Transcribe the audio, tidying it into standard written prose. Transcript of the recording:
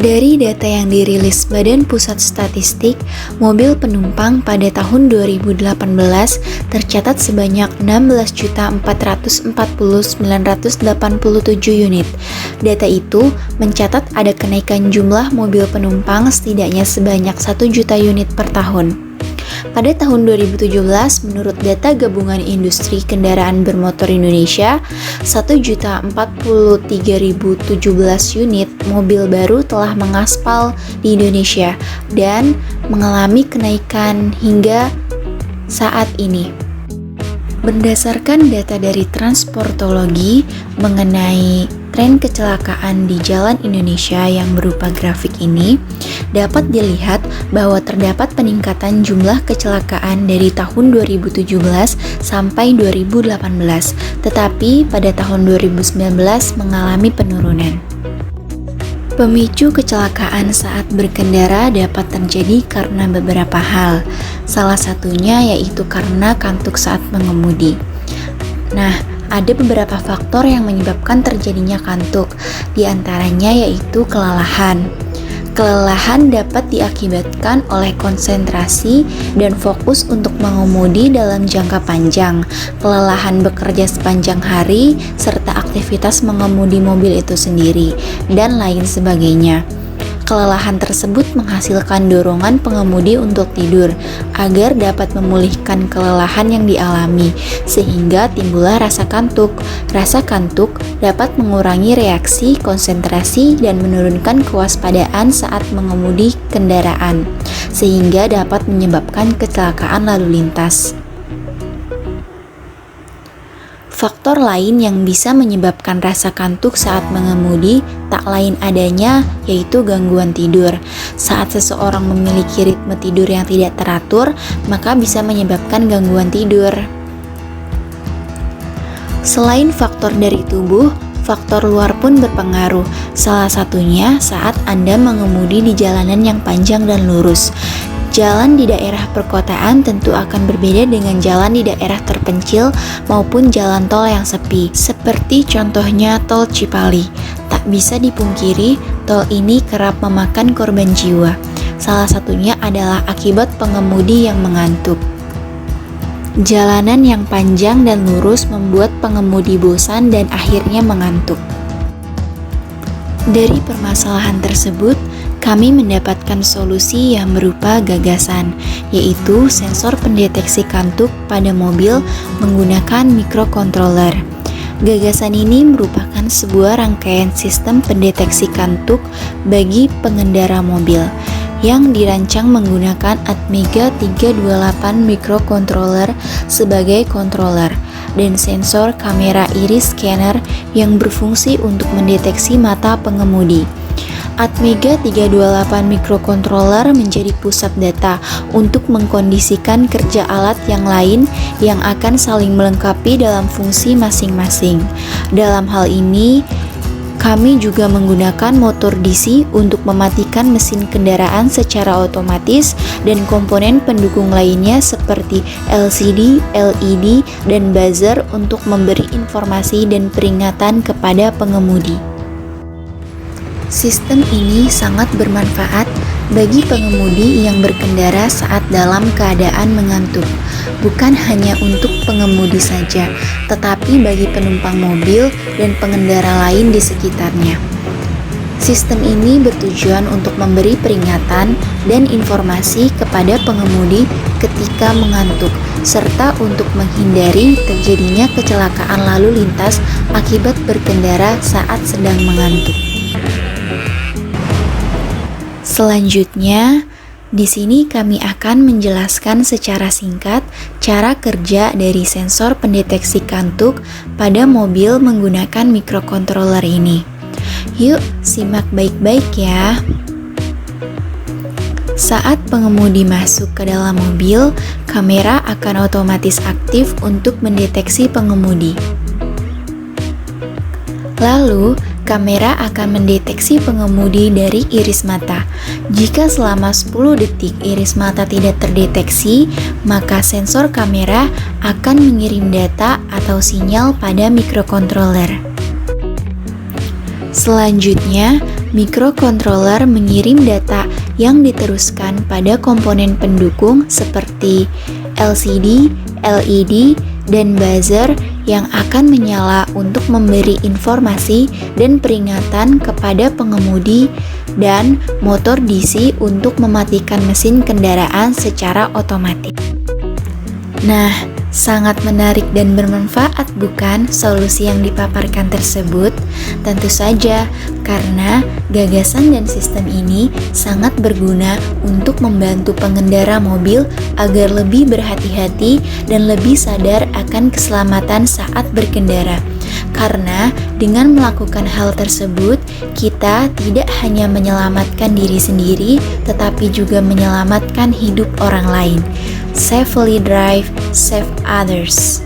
Dari data yang dirilis Badan Pusat Statistik, mobil penumpang pada tahun 2018 tercatat sebanyak 16.449.987 unit. Data itu mencatat ada kenaikan jumlah mobil penumpang setidaknya sebanyak 1 juta unit per tahun. Pada tahun 2017, menurut data Gabungan Industri Kendaraan Bermotor Indonesia, 1.043.017 unit mobil baru telah mengaspal di Indonesia dan mengalami kenaikan hingga saat ini. Berdasarkan data dari Transportologi mengenai tren kecelakaan di jalan Indonesia yang berupa grafik ini, dapat dilihat bahwa terdapat peningkatan jumlah kecelakaan dari tahun 2017 sampai 2018, tetapi pada tahun 2019 mengalami penurunan. Pemicu kecelakaan saat berkendara dapat terjadi karena beberapa hal. Salah satunya yaitu karena kantuk saat mengemudi. Nah, ada beberapa faktor yang menyebabkan terjadinya kantuk, di antaranya yaitu kelelahan. Kelelahan dapat diakibatkan oleh konsentrasi dan fokus untuk mengemudi dalam jangka panjang, kelelahan bekerja sepanjang hari, serta aktivitas mengemudi mobil itu sendiri, dan lain sebagainya. Kelelahan tersebut menghasilkan dorongan pengemudi untuk tidur agar dapat memulihkan kelelahan yang dialami, sehingga timbullah rasa kantuk. Rasa kantuk dapat mengurangi reaksi, konsentrasi, dan menurunkan kewaspadaan saat mengemudi kendaraan, sehingga dapat menyebabkan kecelakaan lalu lintas. Faktor lain yang bisa menyebabkan rasa kantuk saat mengemudi tak lain adanya yaitu gangguan tidur. Saat seseorang memiliki ritme tidur yang tidak teratur, maka bisa menyebabkan gangguan tidur. Selain faktor dari tubuh, faktor luar pun berpengaruh. Salah satunya saat Anda mengemudi di jalanan yang panjang dan lurus. Jalan di daerah perkotaan tentu akan berbeda dengan jalan di daerah terpencil maupun jalan tol yang sepi, seperti contohnya tol Cipali. Tak bisa dipungkiri, tol ini kerap memakan korban jiwa. Salah satunya adalah akibat pengemudi yang mengantuk. Jalanan yang panjang dan lurus membuat pengemudi bosan dan akhirnya mengantuk. Dari permasalahan tersebut, kami mendapatkan solusi yang berupa gagasan, yaitu sensor pendeteksi kantuk pada mobil menggunakan microcontroller. Gagasan ini merupakan sebuah rangkaian sistem pendeteksi kantuk bagi pengendara mobil yang dirancang menggunakan Atmega 328 microcontroller sebagai controller dan sensor kamera iris scanner yang berfungsi untuk mendeteksi mata pengemudi. Atmega 328 microcontroller menjadi pusat data untuk mengkondisikan kerja alat yang lain yang akan saling melengkapi dalam fungsi masing-masing. Dalam hal ini, kami juga menggunakan motor DC untuk mematikan mesin kendaraan secara otomatis dan komponen pendukung lainnya seperti LCD, LED, dan buzzer untuk memberi informasi dan peringatan kepada pengemudi. Sistem ini sangat bermanfaat bagi pengemudi yang berkendara saat dalam keadaan mengantuk, bukan hanya untuk pengemudi saja, tetapi bagi penumpang mobil dan pengendara lain di sekitarnya. Sistem ini bertujuan untuk memberi peringatan dan informasi kepada pengemudi ketika mengantuk, serta untuk menghindari terjadinya kecelakaan lalu lintas akibat berkendara saat sedang mengantuk. Selanjutnya, di sini kami akan menjelaskan secara singkat cara kerja dari sensor pendeteksi kantuk pada mobil menggunakan microcontroller ini. Yuk, simak baik-baik ya. Saat pengemudi masuk ke dalam mobil, kamera akan otomatis aktif untuk mendeteksi pengemudi. Lalu, kamera akan mendeteksi pengemudi dari iris mata. Jika selama 10 detik iris mata tidak terdeteksi, maka sensor kamera akan mengirim data atau sinyal pada mikrokontroler. Selanjutnya, mikrokontroler mengirim data yang diteruskan pada komponen pendukung seperti LCD, LED, dan buzzer yang akan menyala untuk memberi informasi dan peringatan kepada pengemudi, dan motor DC untuk mematikan mesin kendaraan secara otomatis. Nah, sangat menarik dan bermanfaat bukan solusi yang dipaparkan tersebut? Tentu saja, karena gagasan dan sistem ini sangat berguna untuk membantu pengendara mobil agar lebih berhati-hati dan lebih sadar akan keselamatan saat berkendara. Karena dengan melakukan hal tersebut, kita tidak hanya menyelamatkan diri sendiri, tetapi juga menyelamatkan hidup orang lain. Safely drive, save others.